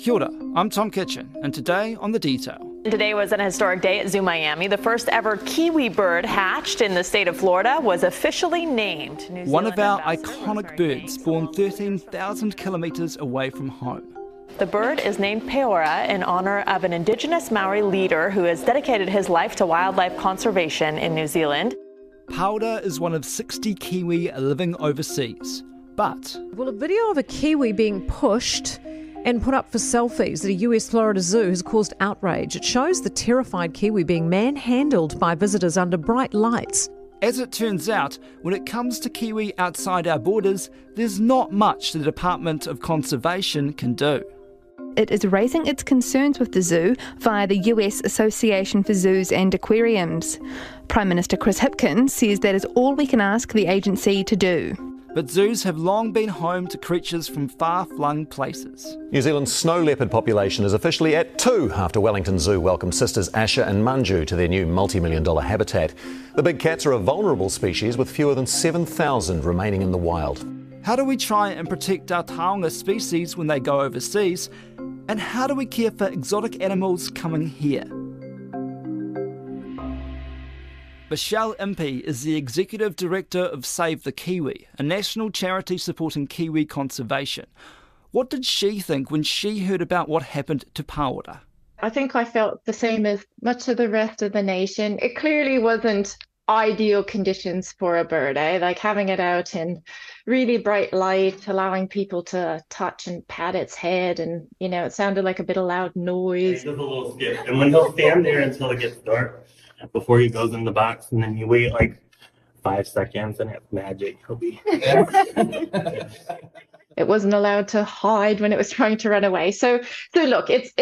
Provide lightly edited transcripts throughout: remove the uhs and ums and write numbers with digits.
Kia ora, I'm Tom Kitchen, and today on The Detail. Today was an historic day at Zoo Miami. The first ever Kiwi bird hatched in the state of Florida was officially named. One of our iconic birds, born 13,000 kilometres away from home. The bird is named Paora in honour of an Indigenous Maori leader who has dedicated his life to wildlife conservation in New Zealand. Paora is one of 60 Kiwi living overseas, but... Well, a video of a Kiwi being pushed and put up for selfies at a US Florida zoo has caused outrage. It shows the terrified Kiwi being manhandled by visitors under bright lights. As it turns out, when it comes to Kiwi outside our borders, there's not much the Department of Conservation can do. It is raising its concerns with the zoo via the US Association for Zoos and Aquariums. Prime Minister Chris Hipkins says that is all we can ask the agency to do. But zoos have long been home to creatures from far-flung places. New Zealand's snow leopard population is officially at 2 after Wellington Zoo welcomed sisters Asha and Manju to their new multi-million-dollar habitat. The big cats are a vulnerable species with fewer than 7,000 remaining in the wild. How do we try and protect our taonga species when they go overseas? And how do we care for exotic animals coming here? Michelle Impey is the Executive Director of Save the Kiwi, a national charity supporting Kiwi conservation. What did she think when she heard about what happened to Paora? I think I felt the same as much of the rest of the nation. It clearly wasn't ideal conditions for a bird, like having it out in really bright light, allowing people to touch and pat its head, and it sounded like a bit of loud noise. He does a little skip, and when he'll stand there until it gets dark before he goes in the box, and then you wait like 5 seconds and it's magic. He'll be It wasn't allowed to hide when it was trying to run away. So look, it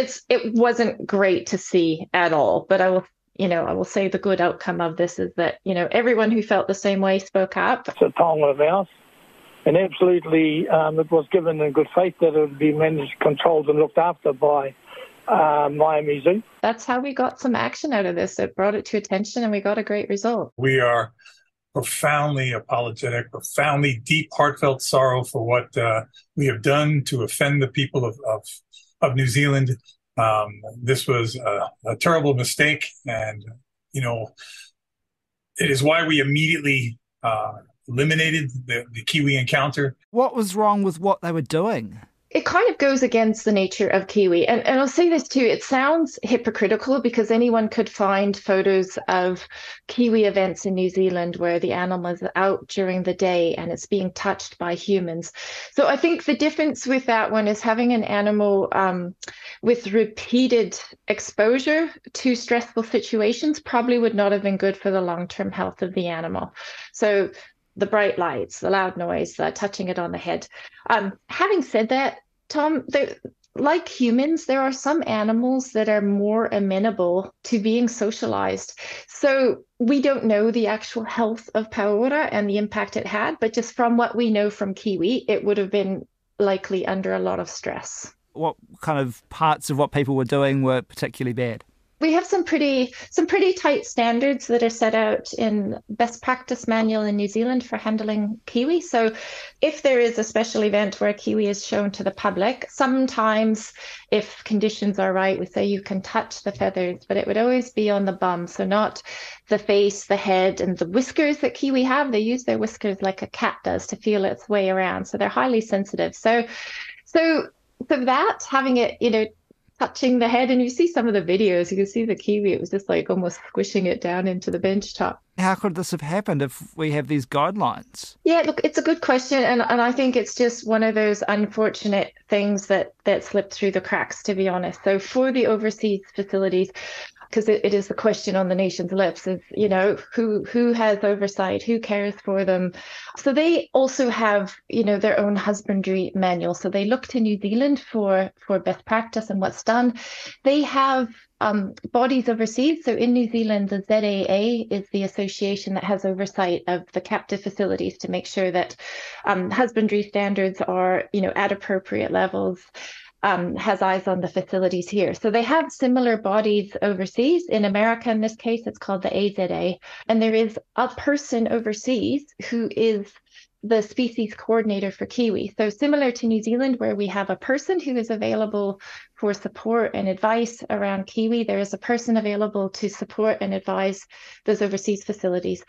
wasn't great to see at all, but I will say the good outcome of this is that, everyone who felt the same way spoke up. It's a taonga of ours, and absolutely it was given in good faith that it would be managed, controlled and looked after by Miami Zoo. That's how we got some action out of this. It brought it to attention and we got a great result. We are profoundly apologetic, profoundly deep, heartfelt sorrow for what we have done to offend the people of New Zealand. This was a terrible mistake, and it is why we immediately eliminated the Kiwi encounter. What was wrong with what they were doing? It kind of goes against the nature of Kiwi. And I'll say this too, it sounds hypocritical because anyone could find photos of Kiwi events in New Zealand where the animal is out during the day and it's being touched by humans. So I think the difference with that one is having an animal with repeated exposure to stressful situations probably would not have been good for the long-term health of the animal. So the bright lights, the loud noise, touching it on the head. Having said that, Tom, like humans, there are some animals that are more amenable to being socialized. So we don't know the actual health of Paora and the impact it had, but just from what we know from Kiwi, it would have been likely under a lot of stress. What kind of parts of what people were doing were particularly bad? We have some pretty tight standards that are set out in best practice manual in New Zealand for handling Kiwi. So if there is a special event where a Kiwi is shown to the public, sometimes if conditions are right, we say you can touch the feathers, but it would always be on the bum. So not the face, the head, and the whiskers that Kiwi have. They use their whiskers like a cat does to feel its way around. So they're highly sensitive. So that, having it, touching the head, and you see some of the videos, you can see the Kiwi, it was just like almost squishing it down into the bench top. How could this have happened if we have these guidelines? Yeah, look, it's a good question, and I think it's just one of those unfortunate things that slipped through the cracks, to be honest. So for the overseas facilities, because it is the question on the nation's lips, is, who has oversight, who cares for them? So they also have, their own husbandry manual. So they look to New Zealand for best practice and what's done. They have bodies overseas. So in New Zealand, the ZAA is the association that has oversight of the captive facilities to make sure that husbandry standards are, at appropriate levels. Has eyes on the facilities here. So they have similar bodies overseas. In America, in this case, it's called the AZA. And there is a person overseas who is the species coordinator for Kiwi. So similar to New Zealand, where we have a person who is available for support and advice around Kiwi, there is a person available to support and advise those overseas facilities.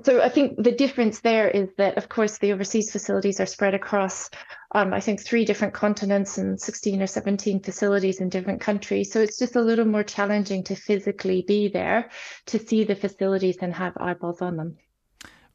So I think the difference there is that, of course, the overseas facilities are spread across, I think, 3 different continents and 16 or 17 facilities in different countries. So it's just a little more challenging to physically be there to see the facilities and have eyeballs on them.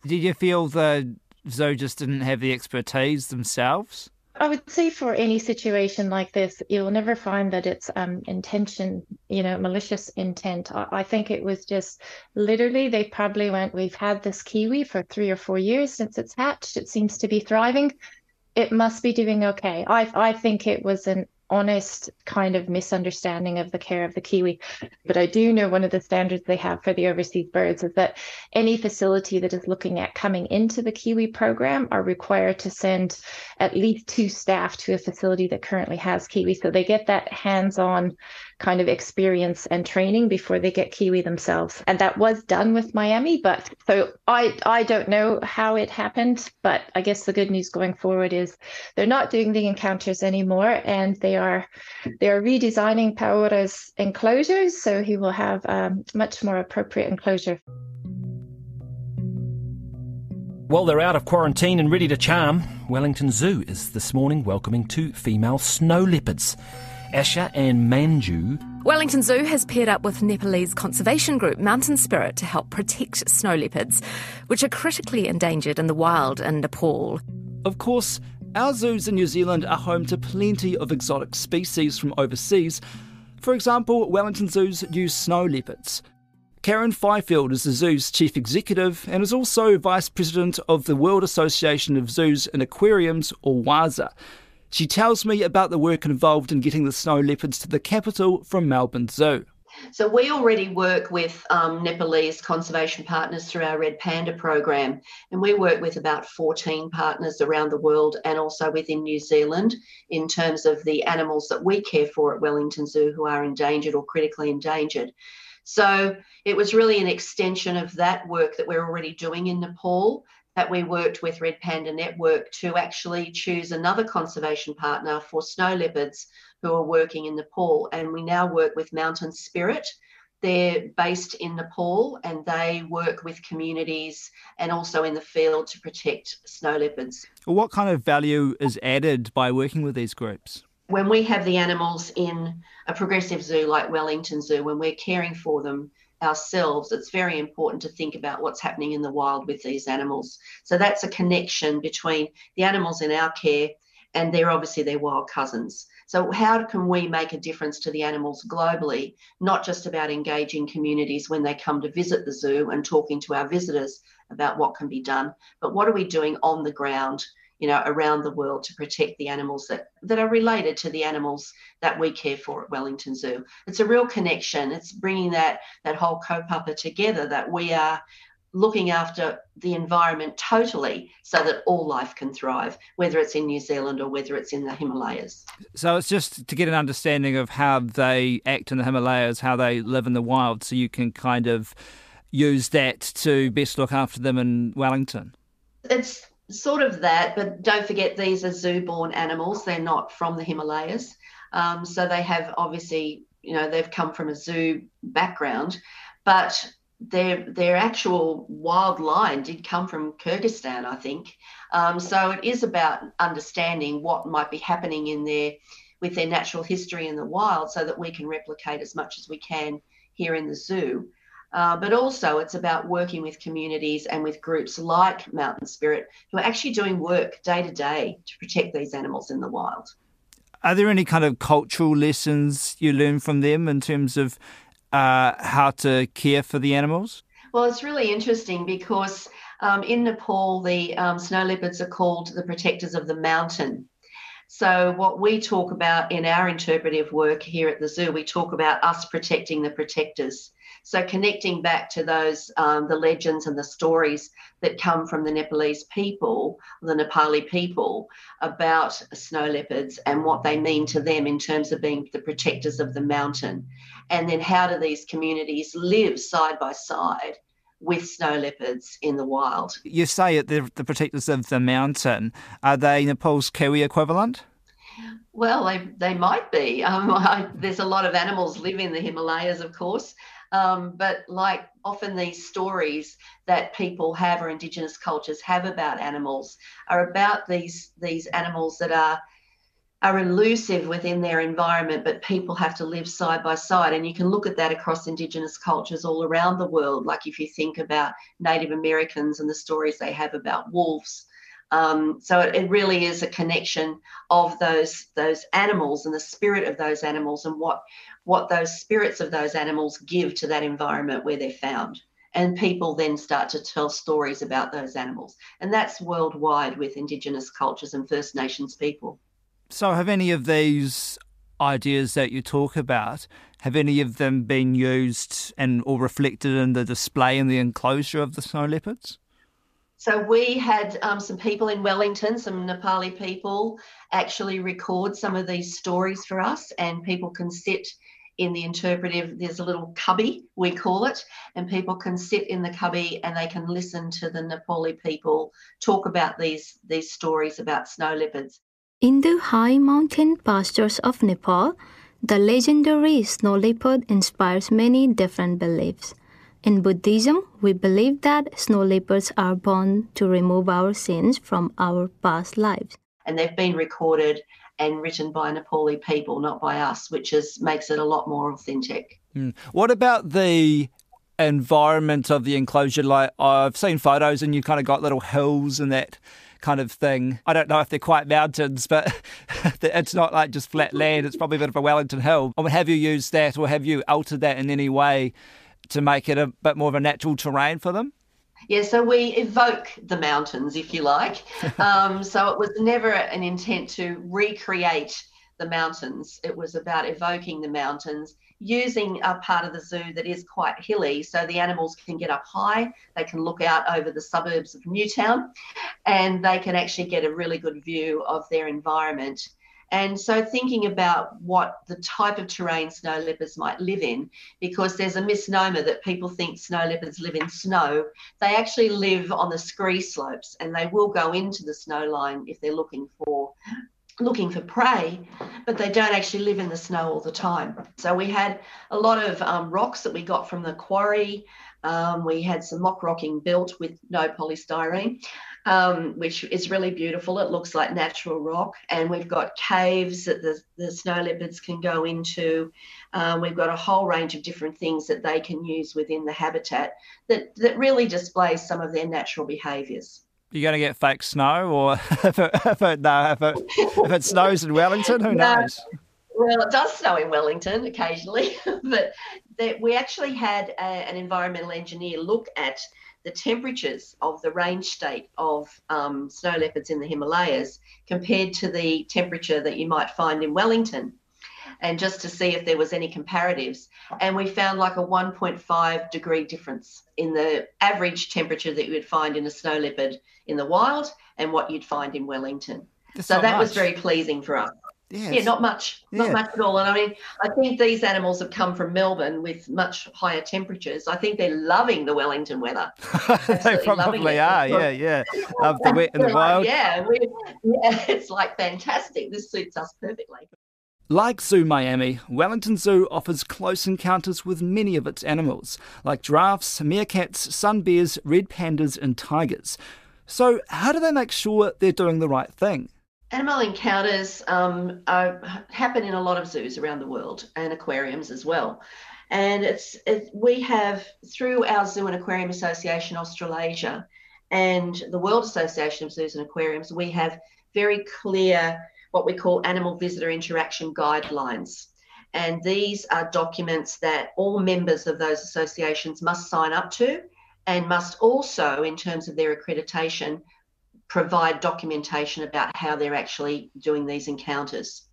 Did you feel the zoo just didn't have the expertise themselves? I would say for any situation like this, you'll never find that it's intention, malicious intent. I think it was just literally they probably went, we've had this Kiwi for 3 or 4 years since it's hatched. It seems to be thriving. It must be doing okay. I think it was an honest kind of misunderstanding of the care of the Kiwi. But I do know one of the standards they have for the overseas birds is that any facility that is looking at coming into the Kiwi program are required to send at least 2 staff to a facility that currently has Kiwi. So they get that hands-on kind of experience and training before they get Kiwi themselves. And that was done with Miami. But so I don't know how it happened, but I guess the good news going forward is they're not doing the encounters anymore, and they are redesigning Paora's enclosures, so he will have a much more appropriate enclosure. Well, they're out of quarantine and ready to charm. Wellington Zoo is this morning welcoming 2 female snow leopards, Asha and Manju. Wellington Zoo has paired up with Nepalese conservation group Mountain Spirit to help protect snow leopards, which are critically endangered in the wild in Nepal. Of course, our zoos in New Zealand are home to plenty of exotic species from overseas. For example, Wellington Zoos use snow leopards. Karen Fifield is the zoo's chief executive and is also vice president of the World Association of Zoos and Aquariums, or WAZA. She tells me about the work involved in getting the snow leopards to the capital from Melbourne Zoo. So we already work with Nepalese conservation partners through our Red Panda program, and we work with about 14 partners around the world and also within New Zealand in terms of the animals that we care for at Wellington Zoo who are endangered or critically endangered. So it was really an extension of that work that we're already doing in Nepal that we worked with Red Panda Network to actually choose another conservation partner for snow leopards who are working in Nepal. And we now work with Mountain Spirit. They're based in Nepal and they work with communities and also in the field to protect snow leopards. What kind of value is added by working with these groups? When we have the animals in a progressive zoo like Wellington Zoo, when we're caring for them ourselves, it's very important to think about what's happening in the wild with these animals. So that's a connection between the animals in our care and they're obviously their wild cousins. So how can we make a difference to the animals globally, not just about engaging communities when they come to visit the zoo and talking to our visitors about what can be done, but what are we doing on the ground, around the world to protect the animals that are related to the animals that we care for at Wellington Zoo. It's a real connection. It's bringing that whole kaupapa together, that we are looking after the environment totally so that all life can thrive, whether it's in New Zealand or whether it's in the Himalayas. So it's just to get an understanding of how they act in the Himalayas, how they live in the wild, so you can kind of use that to best look after them in Wellington. It's sort of that, but don't forget these are zoo-born animals. They're not from the Himalayas. So they have obviously, they've come from a zoo background, but their actual wild line did come from Kyrgyzstan, I think. So it is about understanding what might be happening with their natural history in the wild so that we can replicate as much as we can here in the zoo. But also it's about working with communities and with groups like Mountain Spirit who are actually doing work day to day to protect these animals in the wild. Are there any kind of cultural lessons you learn from them in terms of how to care for the animals? Well, it's really interesting because in Nepal, the snow leopards are called the protectors of the mountain. So what we talk about in our interpretive work here at the zoo, we talk about us protecting the protectors. So connecting back to those, the legends and the stories that come from the Nepalese people, the Nepali people, about snow leopards and what they mean to them in terms of being the protectors of the mountain. And then how do these communities live side by side with snow leopards in the wild. You say it, they're the protectors of the mountain. Are they Nepal's Kiwi equivalent? Well, they might be. There's a lot of animals live in the Himalayas, of course, but like often these stories that people have or Indigenous cultures have about animals are about these animals that are elusive within their environment, but people have to live side by side. And you can look at that across Indigenous cultures all around the world. Like if you think about Native Americans and the stories they have about wolves. So it really is a connection of those animals and the spirit of those animals and what those spirits of those animals give to that environment where they're found. And people then start to tell stories about those animals. And that's worldwide with Indigenous cultures and First Nations people. So have any of these ideas that you talk about, have any of them been used or reflected in the display in the enclosure of the snow leopards? So we had some people in Wellington, some Nepali people, actually record some of these stories for us, and people can sit in the interpretive, there's a little cubby, we call it, and people can sit in the cubby and they can listen to the Nepali people talk about these stories about snow leopards. In the high mountain pastures of Nepal, the legendary snow leopard inspires many different beliefs. In Buddhism, we believe that snow leopards are born to remove our sins from our past lives. And they've been recorded and written by Nepali people, not by us, which makes it a lot more authentic. What about the environment of the enclosure? Like I've seen photos and you've kind of got little hills and that kind of thing. I don't know if they're quite mountains, but it's not like just flat land. It's probably a bit of a Wellington hill. Or have you used that or have you altered that in any way to make it a bit more of a natural terrain for them? Yeah, so we evoke the mountains, if you like. So it was never an intent to recreate the mountains. It was about evoking the mountains, using a part of the zoo that is quite hilly so the animals can get up high, they can look out over the suburbs of Newtown, and they can actually get a really good view of their environment. And so thinking about what the type of terrain snow leopards might live in, because there's a misnomer that people think snow leopards live in snow. They actually live on the scree slopes, and they will go into the snow line if they're looking for prey, but they don't actually live in the snow all the time. So we had a lot of rocks that we got from the quarry. We had some mock rocking built with no polystyrene, which is really beautiful. It looks like natural rock. And we've got caves that the snow leopards can go into. We've got a whole range of different things that they can use within the habitat that really displays some of their natural behaviours. You're going to get fake snow, or if it snows in Wellington, who knows? Well, it does snow in Wellington occasionally, but we actually had an environmental engineer look at the temperatures of the range state of snow leopards in the Himalayas compared to the temperature that you might find in Wellington, and just to see if there was any comparatives. And we found like a 1.5 degree difference in the average temperature that you would find in a snow leopard in the wild and what you'd find in Wellington. So that was very pleasing for us. Yes. Yeah, not much at all. And I mean, I think these animals have come from Melbourne with much higher temperatures. I think they're loving the Wellington weather. They probably are, yeah. Of the wet and the wild. Yeah, it's like fantastic. This suits us perfectly. Like Zoo Miami, Wellington Zoo offers close encounters with many of its animals, like giraffes, meerkats, sun bears, red pandas and tigers. So how do they make sure they're doing the right thing? Animal encounters happen in a lot of zoos around the world and aquariums as well. And we have, through our Zoo and Aquarium Association Australasia and the World Association of Zoos and Aquariums, we have very clear what we call animal visitor interaction guidelines. And these are documents that all members of those associations must sign up to and must also, in terms of their accreditation, provide documentation about how they're actually doing these encounters.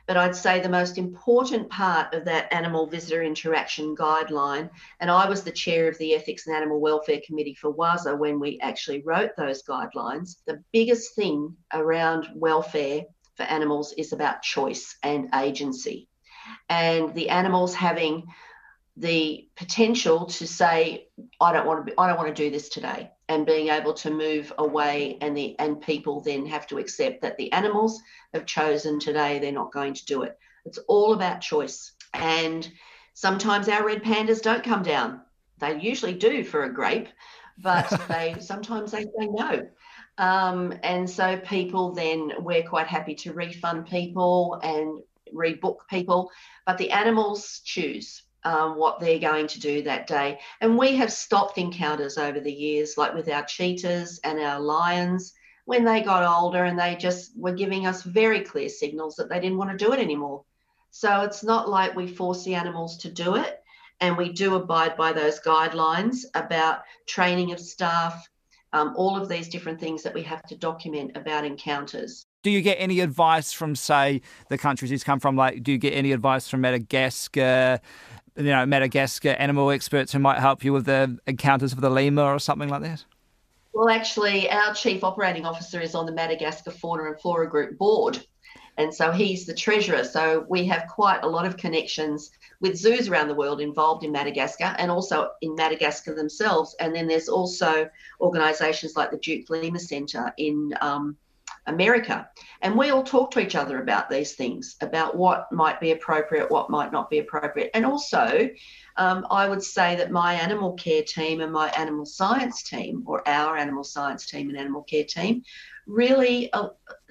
But I'd say the most important part of that animal visitor interaction guideline, and I was the chair of the Ethics and Animal Welfare Committee for WASA when we actually wrote those guidelines, the biggest thing around welfare for animals is about choice and agency. And the animals having the potential to say, I don't want to do this today, and being able to move away, and people then have to accept that the animals have chosen today they're not going to do it. It's all about choice. And sometimes our red pandas don't come down. They usually do for a grape, but sometimes they say no. And so people then, we're quite happy to refund people and rebook people, but the animals choose what they're going to do that day. And we have stopped encounters over the years, like with our cheetahs and our lions, when they got older, and they just were giving us very clear signals that they didn't want to do it anymore. So it's not like we force the animals to do it, and we do abide by those guidelines about training of staff, all of these different things that we have to document about encounters. Do you get any advice from, say, the countries he's come from? Like, do you get any advice from Madagascar, Madagascar animal experts who might help you with the encounters with the lemur or something like that? Well, actually, our Chief Operating Officer is on the Madagascar Fauna and Flora Group board, and so he's the treasurer. So we have quite a lot of connections with zoos around the world involved in Madagascar, and also in Madagascar themselves. And then there's also organisations like the Duke Lemur Centre in America. And we all talk to each other about these things, about what might be appropriate, what might not be appropriate. And also, I would say that my animal care team and my animal science team, or our animal science team and animal care team, really,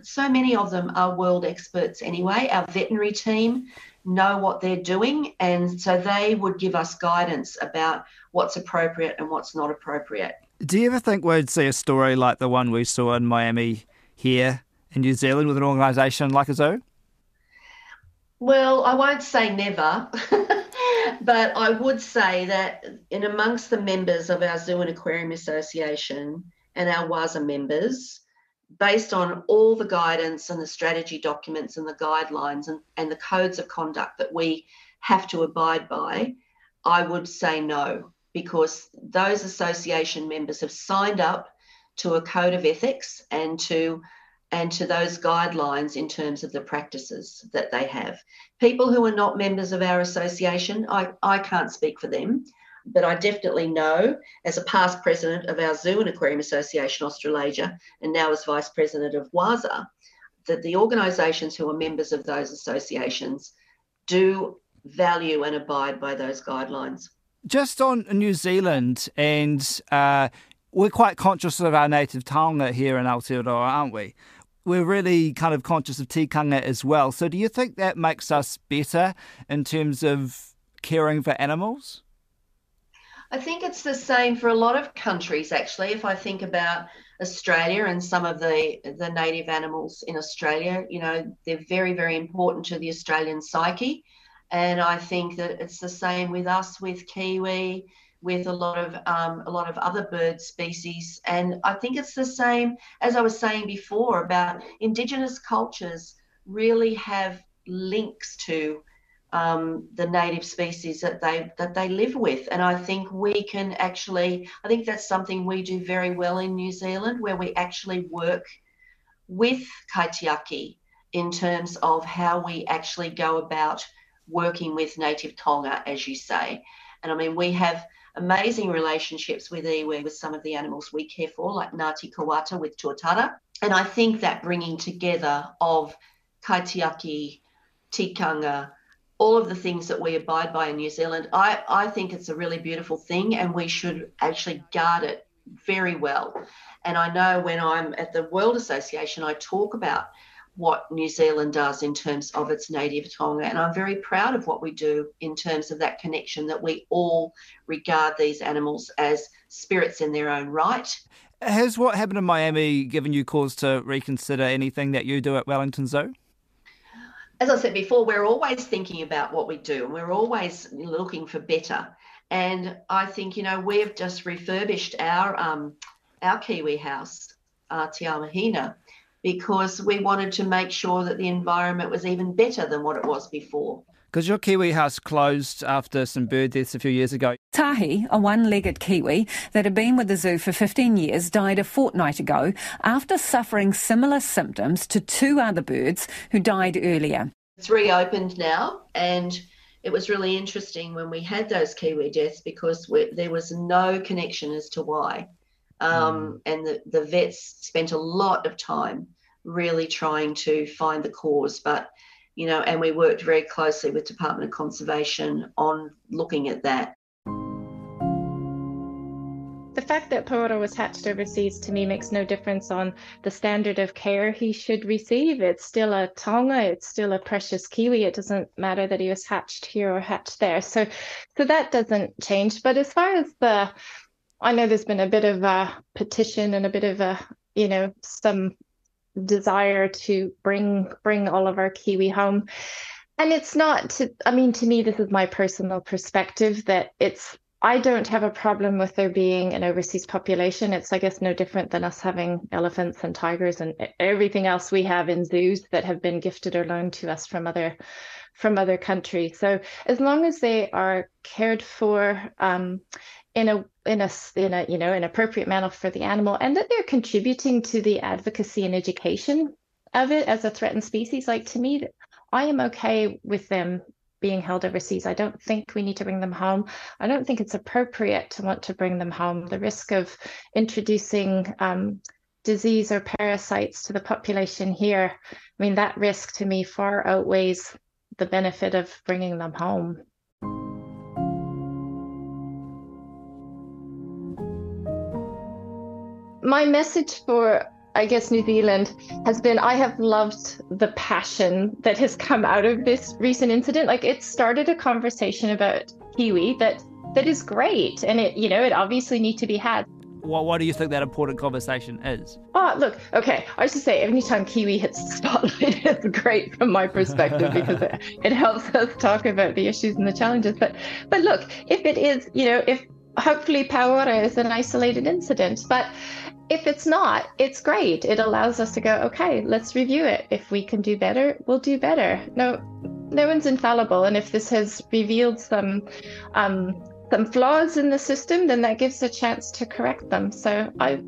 so many of them are world experts anyway. Our veterinary team know what they're doing, and so they would give us guidance about what's appropriate and what's not appropriate. Do you ever think we'd see a story like the one we saw in Miami here in New Zealand with an organisation like a zoo? Well, I won't say never, but I would say that in amongst the members of our Zoo and Aquarium Association and our WASA members, based on all the guidance and the strategy documents and the guidelines and the codes of conduct that we have to abide by, I would say no, because those association members have signed up to a code of ethics and to those guidelines in terms of the practices that they have. People who are not members of our association, I can't speak for them, but I definitely know, as a past president of our Zoo and Aquarium Association Australasia, and now as vice president of WASA, that the organisations who are members of those associations do value and abide by those guidelines. Just on New Zealand, and we're quite conscious of our native taonga here in Aotearoa, aren't we? We're really kind of conscious of tikanga as well. So do you think that makes us better in terms of caring for animals? I think it's the same for a lot of countries, actually. If I think about Australia and some of the native animals in Australia, you know, they're very, very important to the Australian psyche. And I think that it's the same with us, with Kiwi, with a lot of other bird species. And I think it's the same, as I was saying before, about Indigenous cultures really have links to the native species that they live with. And I think we can actually, I think that's something we do very well in New Zealand, where we actually work with kaitiaki in terms of how we actually go about working with native taonga, as you say. And I mean, we have amazing relationships with iwi, with some of the animals we care for, like Ngāti Kawata with tuatara. And I think that bringing together of kaitiaki, tikanga, all of the things that we abide by in New Zealand, I think it's a really beautiful thing, and we should actually guard it very well. And I know when I'm at the World Association, I talk about what New Zealand does in terms of its native taonga, and I'm very proud of what we do in terms of that connection, that we all regard these animals as spirits in their own right. Has what happened in Miami given you cause to reconsider anything that you do at Wellington Zoo? As I said before, we're always thinking about what we do, and we're always looking for better. And I think, you know, we've just refurbished our Kiwi house, Te Mahina, because we wanted to make sure that the environment was even better than what it was before. Because your Kiwi house closed after some bird deaths a few years ago. Tahi, a one-legged Kiwi that had been with the zoo for 15 years, died a fortnight ago after suffering similar symptoms to two other birds who died earlier. It's reopened now, and it was really interesting when we had those Kiwi deaths because there was no connection as to why. And the vets spent a lot of time really trying to find the cause, but, and we worked very closely with Department of Conservation on looking at that. The fact that Paora was hatched overseas to me makes no difference on the standard of care he should receive. It's still a taonga, it's still a precious Kiwi. It doesn't matter that he was hatched here or hatched there. So that doesn't change. But as far as I know there's been a bit of a petition and a bit of a, some desire to bring all of our Kiwi home. And it's not to me, this is my personal perspective that I don't have a problem with there being an overseas population. It's, I guess, no different than us having elephants and tigers and everything else we have in zoos that have been gifted or loaned to us from other countries. So as long as they are cared for in an appropriate manner for the animal, and that they're contributing to the advocacy and education of it as a threatened species, like, to me, I am okay with them being held overseas. I don't think we need to bring them home. I don't think it's appropriate to want to bring them home. The risk of introducing disease or parasites to the population here, that risk to me far outweighs the benefit of bringing them home. My message for, I guess, New Zealand has been, I have loved the passion that has come out of this recent incident. Like, it started a conversation about Kiwi that is great, and it obviously needs to be had. Why do you think that important conversation is? Oh, look, okay, I should say, anytime Kiwi hits the spotlight, it's great from my perspective because it helps us talk about the issues and the challenges. But look, if it is, if hopefully Paora is an isolated incident, but if it's not, it's great. It allows us to go, okay, let's review it. If we can do better, we'll do better. No one's infallible. And if this has revealed some flaws in the system, then that gives a chance to correct them. So I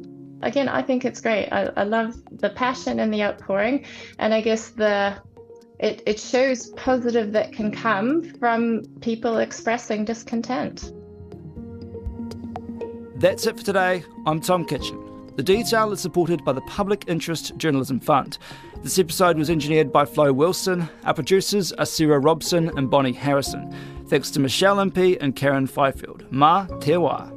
think it's great. I love the passion and the outpouring. And I guess it shows positive that can come from people expressing discontent. That's it for today. I'm Tom Kitchen. The Detail is supported by the Public Interest Journalism Fund. This episode was engineered by Flo Wilson. Our producers are Sarah Robson and Bonnie Harrison. Thanks to Michelle MP and Karen Fifield. Mā te wā.